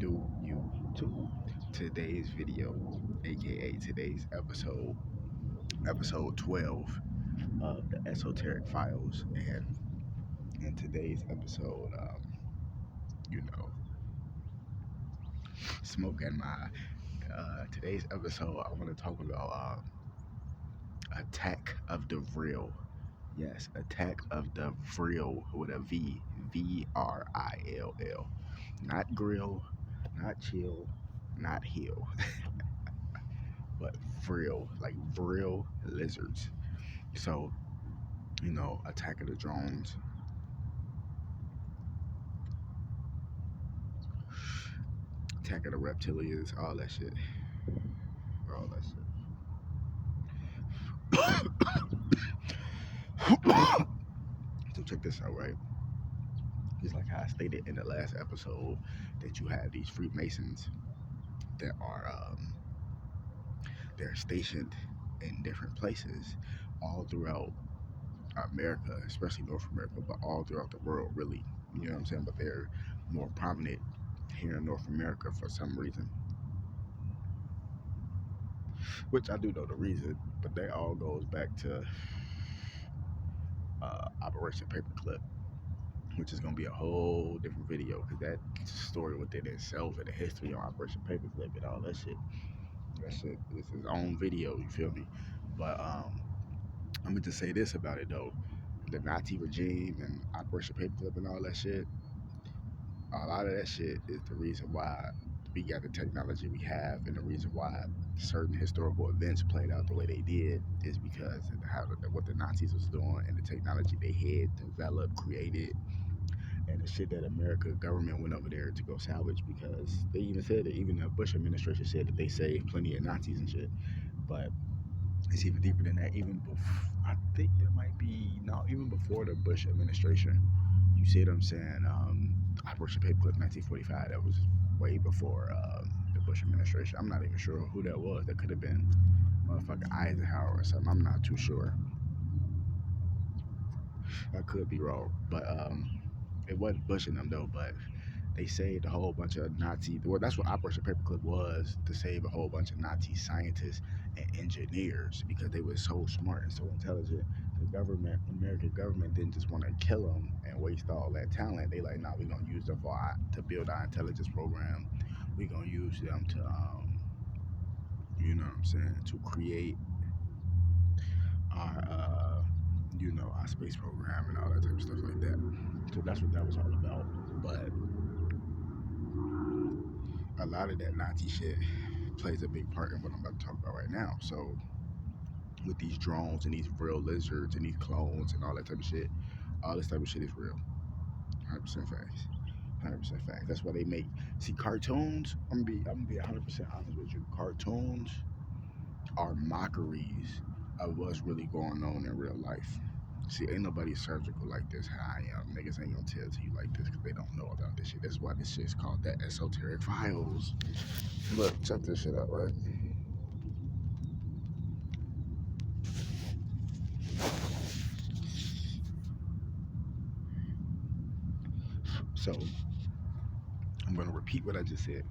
do YouTube. Today's video, aka today's episode 12 of the Esoteric Files. And in today's episode, you know, smoking my today's episode, I want to talk about Attack of the Vrill. Yes, Attack of the Vrill with a V, Vrill. Not grill, not chill, not hill, but Vrill, like Vrill lizards. So, Attack of the Drones, Attack of the Reptilians, all that shit. All that shit. So check this out, right? Just like how I stated in the last episode, that you have these Freemasons that are they're stationed in different places all throughout America, especially North America, but all throughout the world, really. You know what I'm saying? But they're more prominent here in North America for some reason, which I do know the reason, but that all goes back to Operation Paperclip, which is going to be a whole different video, because that story within itself and the history on Operation Paperclip and all that shit is his own video, you feel me? But I'm going to just say this about it, though. The Nazi regime and Operation Paperclip and all that shit, a lot of that shit is the reason why we got the technology we have, and the reason why certain historical events played out the way they did is because of what the Nazis was doing and the technology they had developed, created, and the shit that America government went over there to go salvage, because they even said that, even the Bush administration said that they saved plenty of Nazis and shit. But it's even deeper than that. I think there might be, no, even before the Bush administration. You see what I'm saying? Operation Paperclip 1945, that was way before the Bush administration. I'm not even sure who that was. That could have been motherfucking Eisenhower or something. I'm not too sure. I could be wrong. But it wasn't Bush and them, though. But they saved a whole bunch of Nazi. Well, that's what Operation Paperclip was, to save a whole bunch of Nazi scientists and engineers, because they were so smart and so intelligent. The American government, didn't just want to kill them and waste all that talent. They like, nah, we're gonna use them to build our intelligence program. We're gonna use them to, you know what I'm saying, to create our, our space program and all that type of stuff like that. So that's what that was all about. But a lot of that Nazi shit plays a big part in what I'm about to talk about right now. So with these drones and these real lizards and these clones and all that type of shit, all this type of shit is real. 100% facts. 100% facts. That's why they make, see, cartoons, I'm gonna be 100% honest with you. Cartoons are mockeries of what's really going on in real life. See, ain't nobody surgical like this how I am. Niggas ain't gonna tell to you like this because they don't know about this shit. That's why this shit's called the Esoteric Files. Look, check this shit out, right? So, I'm gonna repeat what I just said.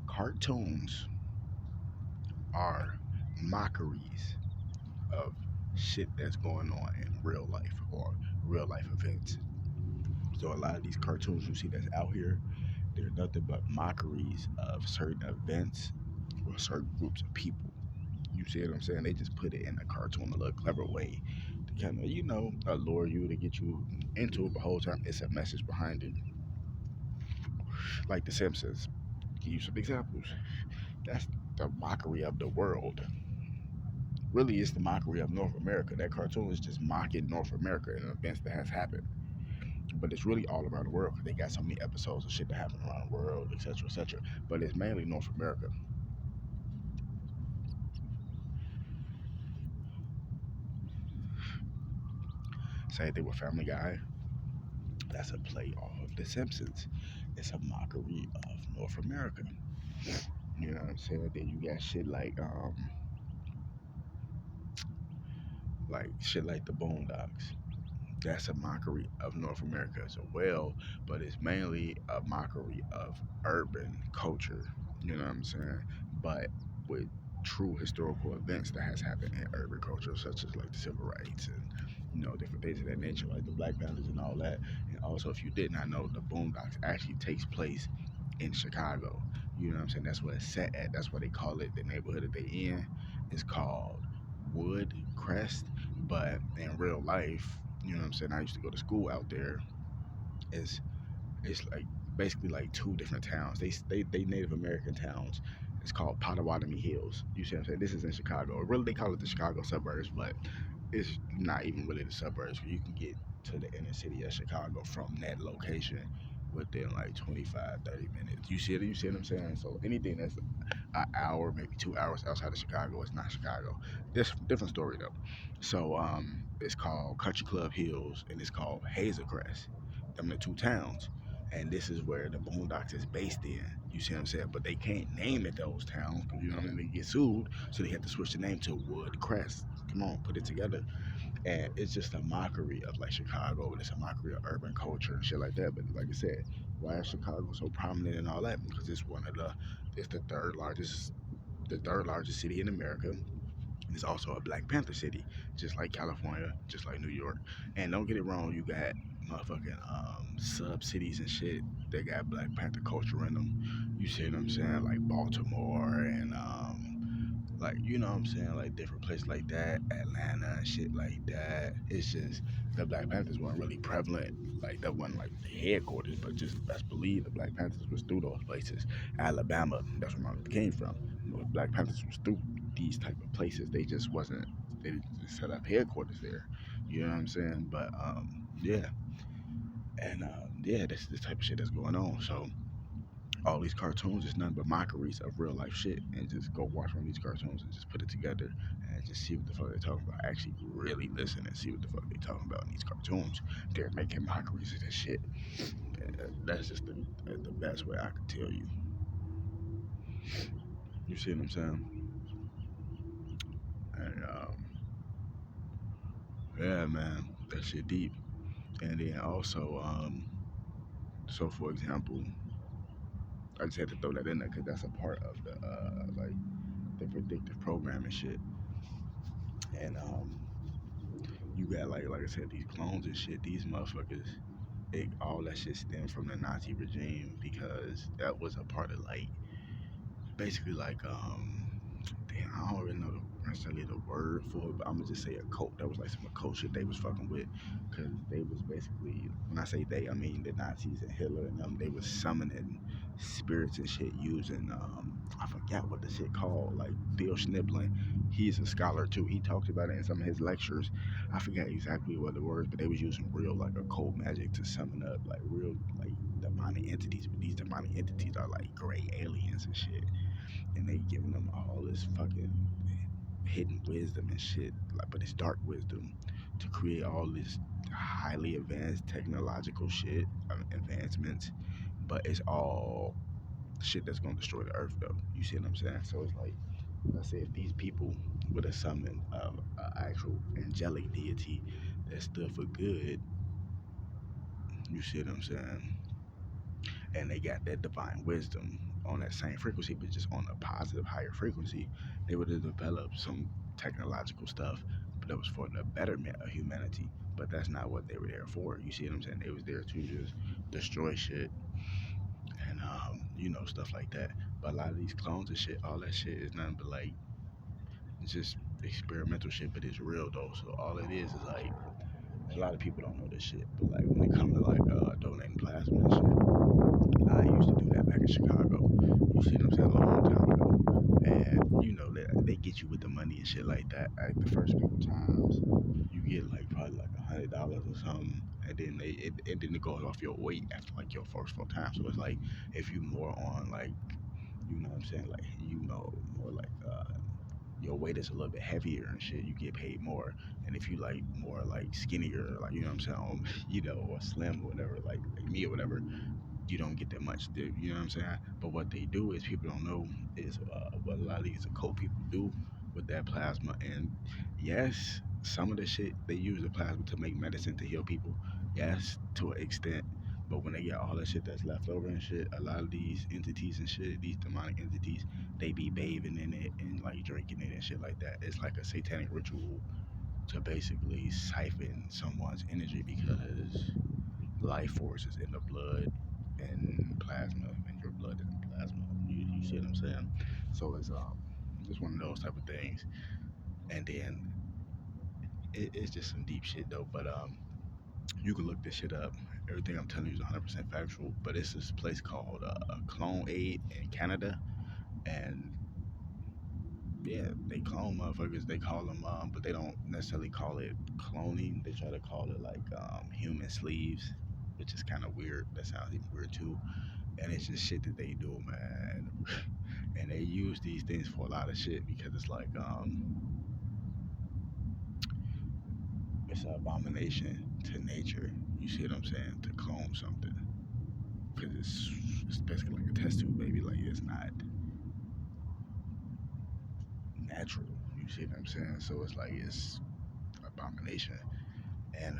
Cartoons are mockeries of shit that's going on in real life, or real life events. So a lot of these cartoons you see that's out here, they're nothing but mockeries of certain events or certain groups of people. You see what I'm saying? They just put it in a cartoon, a little clever way to kind of, allure you, to get you into it. The whole time it's a message behind it. Like The Simpsons. Give you some examples. That's the mockery of the world. Really, it's the mockery of North America. That cartoon is just mocking North America and events that has happened. But it's really all around the world, because they got so many episodes of shit that happen around the world, etc., etc. But it's mainly North America. Same thing with Family Guy. That's a play off of The Simpsons. It's a mockery of North America. You know what I'm saying? Then you got shit like shit like the Boondocks. that's a mockery of North America as well, but it's mainly a mockery of urban culture. You know what I'm saying? But with true historical events that has happened in urban culture, such as like the civil rights and different things of that nature, like the Black Panthers and all that. And also, if you did not know, the Boondocks actually takes place in Chicago. You know what I'm saying? That's where it's set at. That's why they call it the neighborhood that they in. It's called Woodcrest, but in real life, you know what I'm saying? I used to go to school out there. It's it's like basically like two different towns. They Native American towns. It's called Potawatomi Hills. You see what I'm saying? This is in Chicago. Really, they call it the Chicago suburbs, but it's not even really the suburbs. You can get to the inner city of Chicago from that location within like 25, 30 minutes. You see it? You see what I'm saying? So anything that's an hour, maybe 2 hours outside of Chicago, it's not Chicago. This different story though. So it's called Country Club Hills and it's called Hazelcrest. Them the two towns. And this is where the Boondocks is based in. You see what I'm saying? But they can't name it those towns because you know what I mean. They get sued, so they had to switch the name to Woodcrest. Come on, put it together. And it's just a mockery of like Chicago, and it's a mockery of urban culture and shit like that. But like I said, why is Chicago so prominent and all that? Because it's the third largest city in America. It's also a Black Panther city, just like California, just like New York. And don't get it wrong, you got motherfucking sub cities and shit that got Black Panther culture in them. You see what I'm saying? Like Baltimore and like you know what I'm saying, like different places like that, Atlanta and shit like that. It's just the Black Panthers weren't really prevalent. Like that wasn't like the headquarters, but just best believe the Black Panthers was through those places. Alabama, that's where Martin Luther came from. The Black Panthers was through these type of places. They just wasn't. They didn't just set up headquarters there. You know what I'm saying? But yeah, and yeah, this type of shit that's going on. So all these cartoons is nothing but mockeries of real life shit. And just go watch one of these cartoons and just put it together and just see what the fuck they're talking about. Actually, really listen and see what the fuck they're talking about in these cartoons. They're making mockeries of this shit. And that's just the best way I could tell you. You see what I'm saying? And yeah, man, that shit deep. And then also, so for example, I just had to throw that in there because that's a part of the like the predictive programming shit. And you got like I said, these clones and shit. These motherfuckers, all that shit stemmed from the Nazi regime because that was a part of like basically like damn, I don't really know necessarily the word for it, but I'm gonna just say a cult. That was like some occult shit they was fucking with, cause they was basically, when I say they, I mean the Nazis and Hitler and them. They was summoning spirits and shit using I forgot what the shit called, like Bill Schniblin. He's a scholar too. He talks about it in some of his lectures. I forgot exactly what the words, but they was using real like occult magic to summon up like real like demonic entities. But these demonic entities are like gray aliens and shit, and they giving them all this fucking hidden wisdom and shit, like, but it's dark wisdom to create all this highly advanced technological shit, advancements, but it's all shit that's gonna destroy the earth though. You see what I'm saying? So it's like, let's say if these people would have summoned an actual angelic deity that stood for good, you see what I'm saying? And they got that divine wisdom on that same frequency, but just on a positive, higher frequency, they would have developed some technological stuff, but it was for the betterment of humanity. But that's not what they were there for. You see what I'm saying? They was there to just destroy shit and stuff like that. But a lot of these clones and shit, all that shit is nothing but like it's just experimental shit, but it's real though. So all it is like a lot of people don't know this shit, but like when it comes to like donating plasma and shit, I used to do that back in Chicago. You see what I'm saying? A long time ago. And you know that they get you with the money and shit like that. Like the first couple times, you get like probably like $100 or something, and then it goes off your weight after like your first 4 times. So it's like if you more on like you know what I'm saying, like more like your weight is a little bit heavier and shit, you get paid more. And if you like more like skinnier, like you know what I'm saying, or slim or whatever, like me or whatever, you don't get that much, you know what I'm saying? But what they do is people don't know is what a lot of these occult people do with that plasma. And yes, some of the shit they use the plasma to make medicine to heal people, yes, to an extent. But when they get all that shit that's left over and shit, a lot of these entities and shit, these demonic entities, they be bathing in it and like drinking it and shit like that. It's like a satanic ritual to basically siphon someone's energy because life force is in the blood and plasma, and your blood is in plasma. You see what I'm saying? So it's one of those type of things. And then it's just some deep shit though. But you can look this shit up. Everything I'm telling you is 100% factual. But it's this place called Clone Aid in Canada, and yeah, they clone motherfuckers. They call them, but they don't necessarily call it cloning. They try to call it like human sleeves, which is kind of weird. That sounds even weird too. And it's just shit that they do, man. And they use these things for a lot of shit because it's like it's an abomination to nature. You see what I'm saying? To clone something, because it's basically like a test tube, baby. Like it's not natural. You see what I'm saying? So it's like it's abomination. And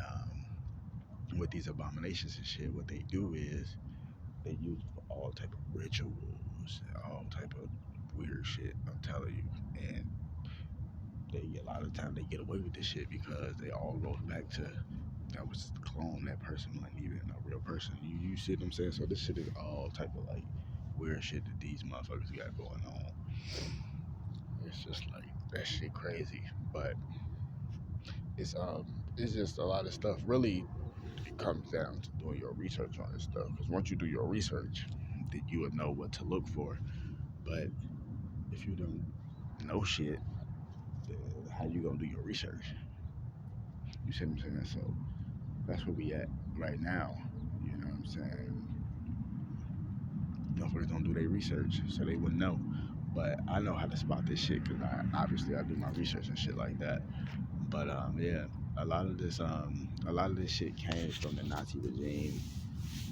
with these abominations and shit, what they do is they use it for all type of rituals, all type of weird shit. I'm telling you, and a lot of the time they get away with this shit because they all goes back to that was the clone. That person wasn't even a real person. You see what I'm saying? So this shit is all type of like weird shit that these motherfuckers got going on. It's just like that shit crazy, but it's just a lot of stuff. Really, it comes down to doing your research on this stuff. Because once you do your research, then you would know what to look for. But if you don't know shit, then how you gonna do your research? You see what I'm saying? So that's where we at right now. You know what I'm saying? Motherfuckers don't do their research, so they wouldn't know. But I know how to spot this shit because I do my research and shit like that. But yeah, a lot of this shit came from the Nazi regime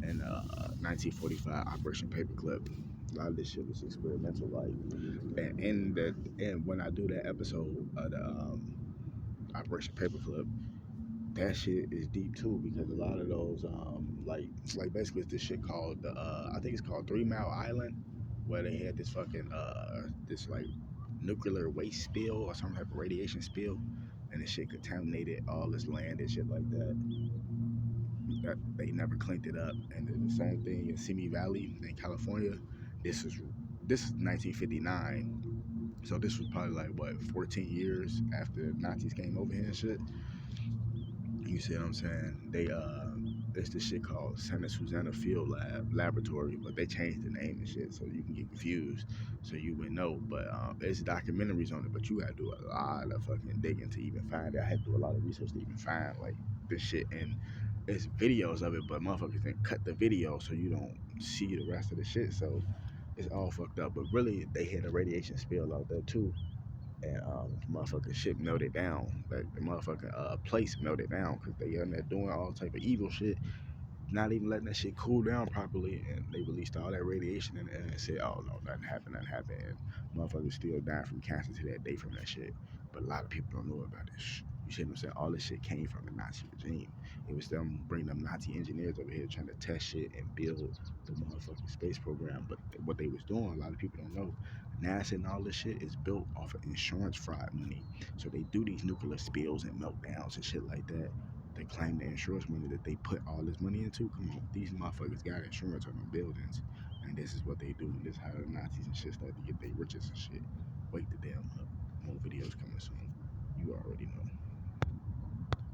in 1945 Operation Paperclip. A lot of this shit was experimental, like, and when I do that episode of the Operation Paperclip, that shit is deep too because a lot of those like basically it's this shit called I think it's called 3 Mile Island, where they had this fucking this like nuclear waste spill or some type of radiation spill, and this shit contaminated all this land and shit like that. That they never cleaned it up. And then the same thing in Simi Valley in California. This is 1959, so this was probably like what 14 years after Nazis came over here and shit. You see what I'm saying? It's this shit called Santa Susana Field Laboratory, but they changed the name and shit, so you can get confused, so you would know. But it's documentaries on it, but you gotta do a lot of fucking digging to even find it. I had to do a lot of research to even find like this shit, and it's videos of it, but motherfuckers didn't cut the video, so you don't see the rest of the shit. So it's all fucked up. But really, they had a radiation spill out there too, and motherfucking shit melted down. Like the motherfucking place melted down because they in there doing all type of evil shit, not even letting that shit cool down properly, and they released all that radiation in there and said, "Oh no, nothing happened, and motherfuckers still dying from cancer to that day from that shit." But a lot of people don't know about this. You see what I'm saying? All this shit came from the Nazi regime. It was them bringing them Nazi engineers over here trying to test shit and build the motherfucking space program. But what they was doing, a lot of people don't know. NASA and all this shit is built off of insurance fraud money. So they do these nuclear spills and meltdowns and shit like that. They claim the insurance money that they put all this money into. Come on, these motherfuckers got insurance on them buildings, and this is what they do. And this is how the Nazis and shit start to get their riches and shit. Wake the damn up. More videos coming soon. You already know.